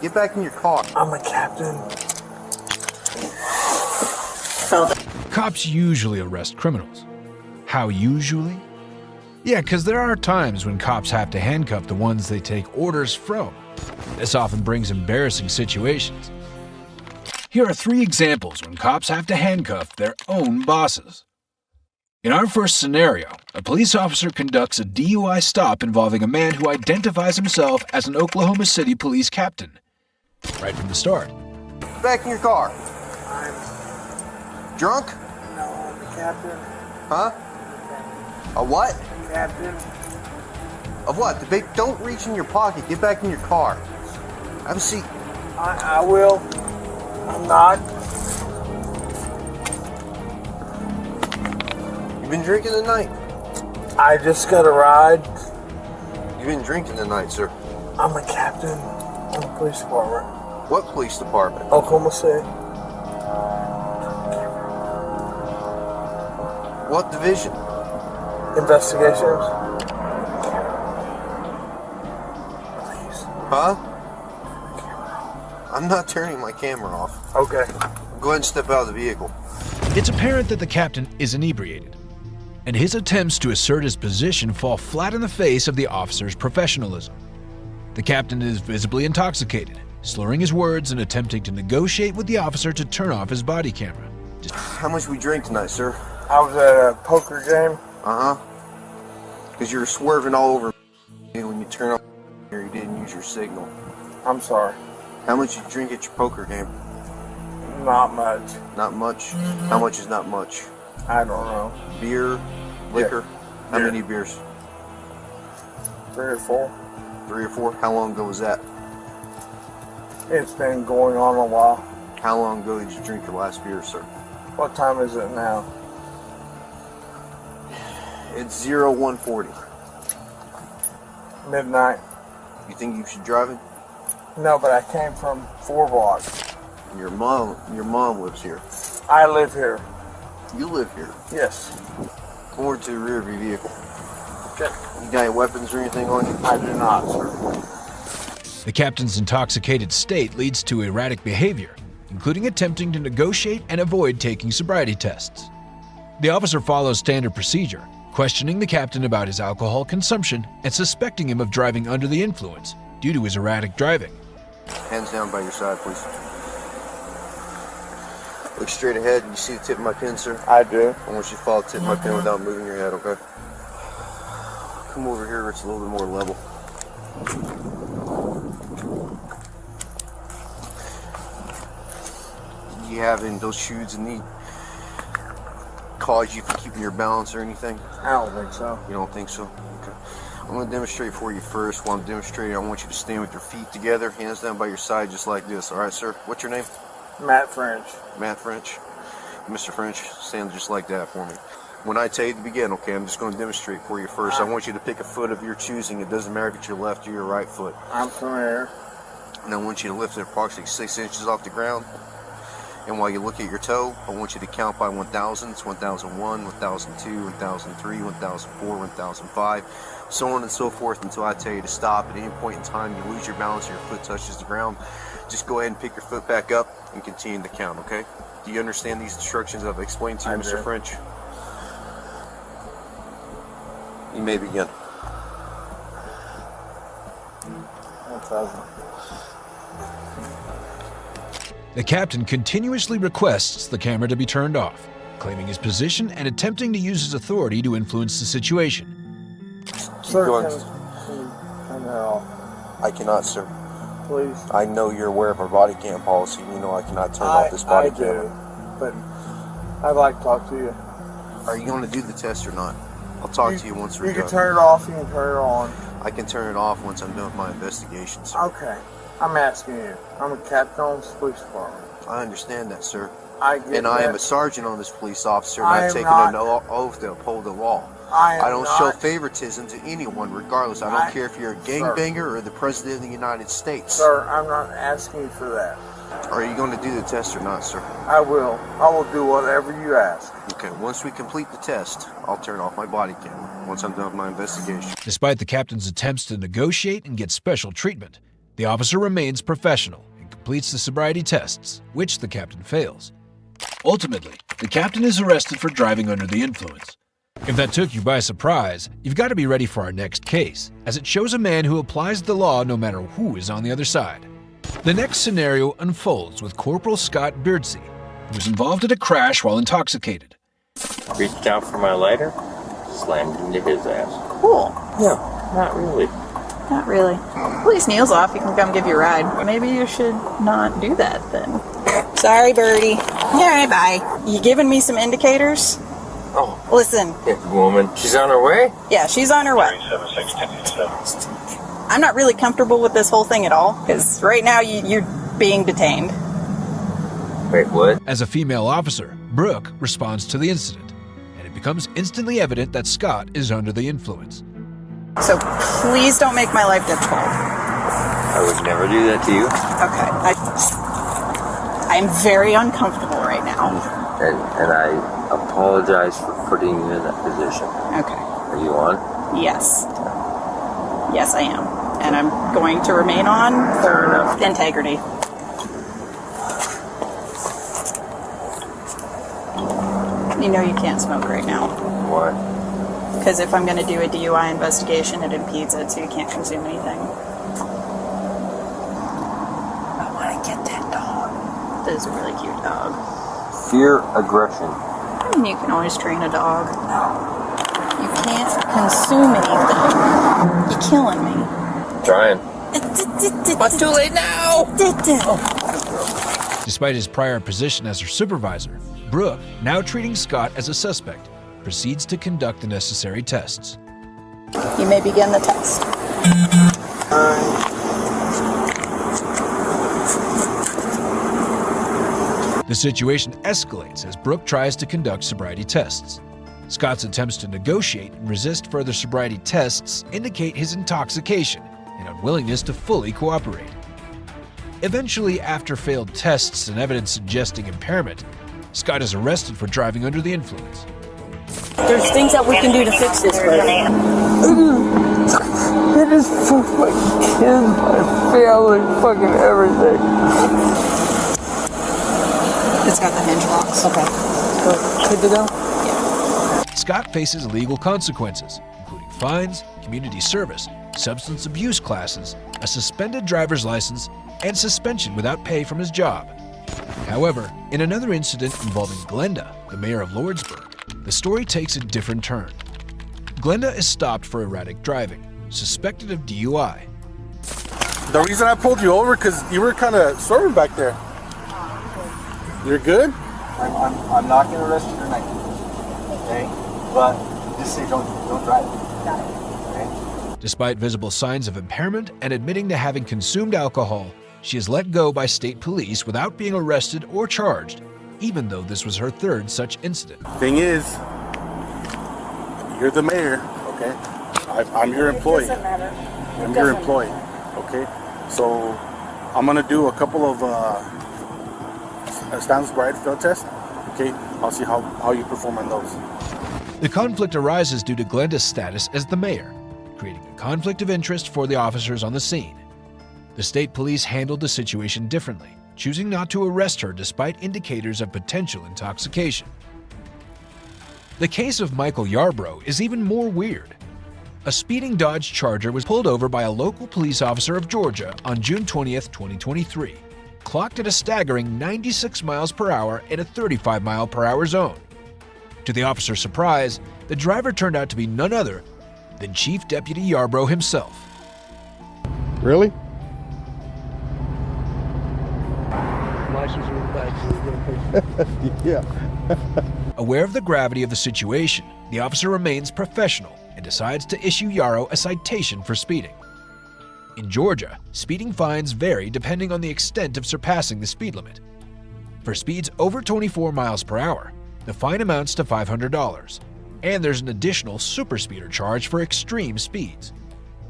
Get back in your car. I'm a captain. Cops usually arrest criminals. How usually? Yeah, because there are times when cops have to handcuff the ones they take orders from. This often brings embarrassing situations. Here are 3 examples when cops have to handcuff their own bosses. In our first scenario, a police officer conducts a DUI stop involving a man who identifies himself as an Oklahoma City police captain. Right from the start. Get back in your car. I'm... Drunk? No, I'm the captain. Huh? A what? Captain. Of what? Don't reach in your pocket. Get back in your car. Have a seat. I will. I'm not. You been drinking tonight? I just got a ride. You've been drinking tonight, sir. I'm a captain in the police department. What police department? Oklahoma City. What division? Investigations. Please. Huh? I'm not turning my camera off. Okay. Go ahead and step out of the vehicle. It's apparent that the captain is inebriated, and his attempts to assert his position fall flat in the face of the officer's professionalism. The captain is visibly intoxicated, slurring his words and attempting to negotiate with the officer to turn off his body camera. How much we drink tonight, sir? I was at a poker game. Uh-huh. Because you were swerving all over me when you turned up here. You didn't use your signal. I'm sorry. How much you drink at your poker game? Not much. Not much? How much is not much? I don't know. Beer? Liquor? How Beer. many beers? 3 or 4. 3 or 4? How long ago was that? It's been going on a while. How long ago did you drink your last beer, sir? What time is it now? It's 0140. Midnight. You think you should drive it? No, but I came from 4 blocks. Your mom lives here. I live here. You live here. Yes. Come over to the rear of your vehicle. Okay. You got any weapons or anything on you? I do not, sir. The captain's intoxicated state leads to erratic behavior, including attempting to negotiate and avoid taking sobriety tests. The officer follows standard procedure, questioning the captain about his alcohol consumption and suspecting him of driving under the influence due to his erratic driving. Hands down by your side, please. Look straight ahead. You see the tip of my pen, sir? I do. I want you to follow the tip of my pen without moving your head, okay? Come over here where it's a little bit more level. You having those shoes in need cause you from keeping your balance or anything? I don't think so. You don't think so? Okay. I'm going to demonstrate for you first. While I'm demonstrating, I want you to stand with your feet together, hands down by your side, just like this. All right, sir? What's your name? Matt French. Matt French. Mr. French, stand just like that for me. When I tell you to begin, okay, I'm just going to demonstrate for you first. I want you to pick a foot of your choosing. It doesn't matter if it's your left or your right foot. I'm familiar. And I want you to lift it approximately 6 inches off the ground. And while you look at your toe, I want you to count by 1,000s, 1001, 1002, 1003, 1004, 1005, so on and so forth until I tell you to stop. At any point in time you lose your balance or your foot touches the ground, just go ahead and pick your foot back up and continue to count, okay? Do you understand these instructions I've explained to you, Mr. French? You may begin. 1,000. The captain continuously requests the camera to be turned off, claiming his position and attempting to use his authority to influence the situation. Sir, going. can you turn that off? I cannot, sir. Please. I know you're aware of our body cam policy. You know I cannot turn off this body camera. But I'd like to talk to you. Are you going to do the test or not? I'll talk to you once we're You done. can turn it off, you can turn it on. I can turn it off once I'm done with my investigation, sir. Okay. I'm asking you. I'm a captain on the police department. I understand that, sir. I get And that. I am a sergeant on this police officer, and I I've am taken not. an oath to uphold the law. I don't show favoritism to anyone, regardless. I don't care if you're a gangbanger or the President of the United States. Sir, I'm not asking you for that. Are you going to do the test or not, sir? I will. I will do whatever you ask. Okay, once we complete the test, I'll turn off my body camera once I'm done with my investigation. Despite the captain's attempts to negotiate and get special treatment, The officer remains professional and completes the sobriety tests, which the captain fails. Ultimately, the captain is arrested for driving under the influence. If that took you by surprise, you've got to be ready for our next case, as it shows a man who applies the law no matter who is on the other side. The next scenario unfolds with Corporal Scott Beardsey, who was involved in a crash while intoxicated. Reached out for my lighter, slammed into his ass. Cool. No, not really. Not really. Police Neil's off. He can come give you a ride. Maybe you should not do that then. Sorry, Birdie. All right, bye. You giving me some indicators? Oh, Listen. woman. She's on her way? Yeah, she's on her way. 37 I'm not really comfortable with this whole thing at all, because right now you're being detained. Wait, what? As a female officer, Brooke responds to the incident, and it becomes instantly evident that Scott is under the influence. So please don't make my life difficult. I would never do that to you. Okay. I'm very uncomfortable right now. And I apologize for putting you in that position. Okay. Are you on? Yes. Yes, I am. And I'm going to remain on Fair for enough. integrity. You know you can't smoke right now. Why? Because if I'm going to do a DUI investigation, it impedes it, so you can't consume anything. I want to get that dog. That is a really cute dog. Fear, aggression. I mean, you can always train a dog. You can't consume anything. You're killing me. Trying. What's too late now? Despite his prior position as her supervisor, Brooke, now treating Scott as a suspect, proceeds to conduct the necessary tests. You may begin the test. The situation escalates as Brooke tries to conduct sobriety tests. Scott's attempts to negotiate and resist further sobriety tests indicate his intoxication and unwillingness to fully cooperate. Eventually, after failed tests and evidence suggesting impairment, Scott is arrested for driving under the influence. There's things that we can do to fix this, buddy. It is for my kids, my family, fucking everything. It's got the hinge locks. Okay. Good to go? Scott faces legal consequences, including fines, community service, substance abuse classes, a suspended driver's license, and suspension without pay from his job. However, in another incident involving Glenda, the mayor of Lordsburg, the story takes a different turn. Glenda is stopped for erratic driving, suspected of DUI. The reason I pulled you over because you were kind of swerving back there. You're good? I'm not gonna arrest you tonight. Okay? But just say don't drive. Okay? Despite visible signs of impairment and admitting to having consumed alcohol, she is let go by state police without being arrested or charged, even though this was her third such incident. Thing is, you're the mayor, okay? I'm your employee. I'm your employee, okay? So I'm gonna do a couple of standard sobriety field tests, okay? I'll see how you perform on those. The conflict arises due to Glenda's status as the mayor, creating a conflict of interest for the officers on the scene. The state police handled the situation differently, choosing not to arrest her despite indicators of potential intoxication. The case of Michael Yarbrough is even more weird. A speeding Dodge Charger was pulled over by a local police officer of Georgia on June 20th, 2023, clocked at a staggering 96 miles per hour in a 35 mile per hour zone. To the officer's surprise, the driver turned out to be none other than Chief Deputy Yarbrough himself. Really? Yeah. Aware of the gravity of the situation, the officer remains professional and decides to issue Yarrow a citation for speeding. In Georgia, speeding fines vary depending on the extent of surpassing the speed limit. For speeds over 24 miles per hour, the fine amounts to $500, and there's an additional super speeder charge for extreme speeds.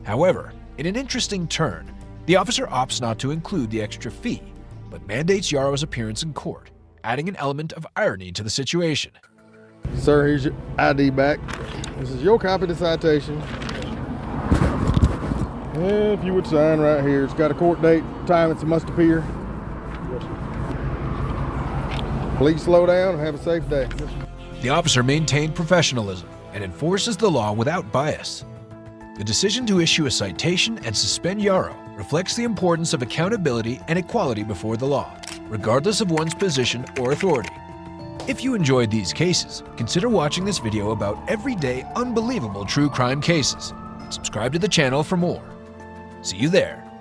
However, in an interesting turn, the officer opts not to include the extra fee, but mandates Yarrow's appearance in court, adding an element of irony to the situation. Sir, here's your ID back. This is your copy of the citation. If you would sign right here. It's got a court date, time it's a must appear. Please slow down and have a safe day. The officer maintained professionalism and enforces the law without bias. The decision to issue a citation and suspend Yarrow reflects the importance of accountability and equality before the law, regardless of one's position or authority. If you enjoyed these cases, consider watching this video about everyday, unbelievable true crime cases. Subscribe to the channel for more. See you there.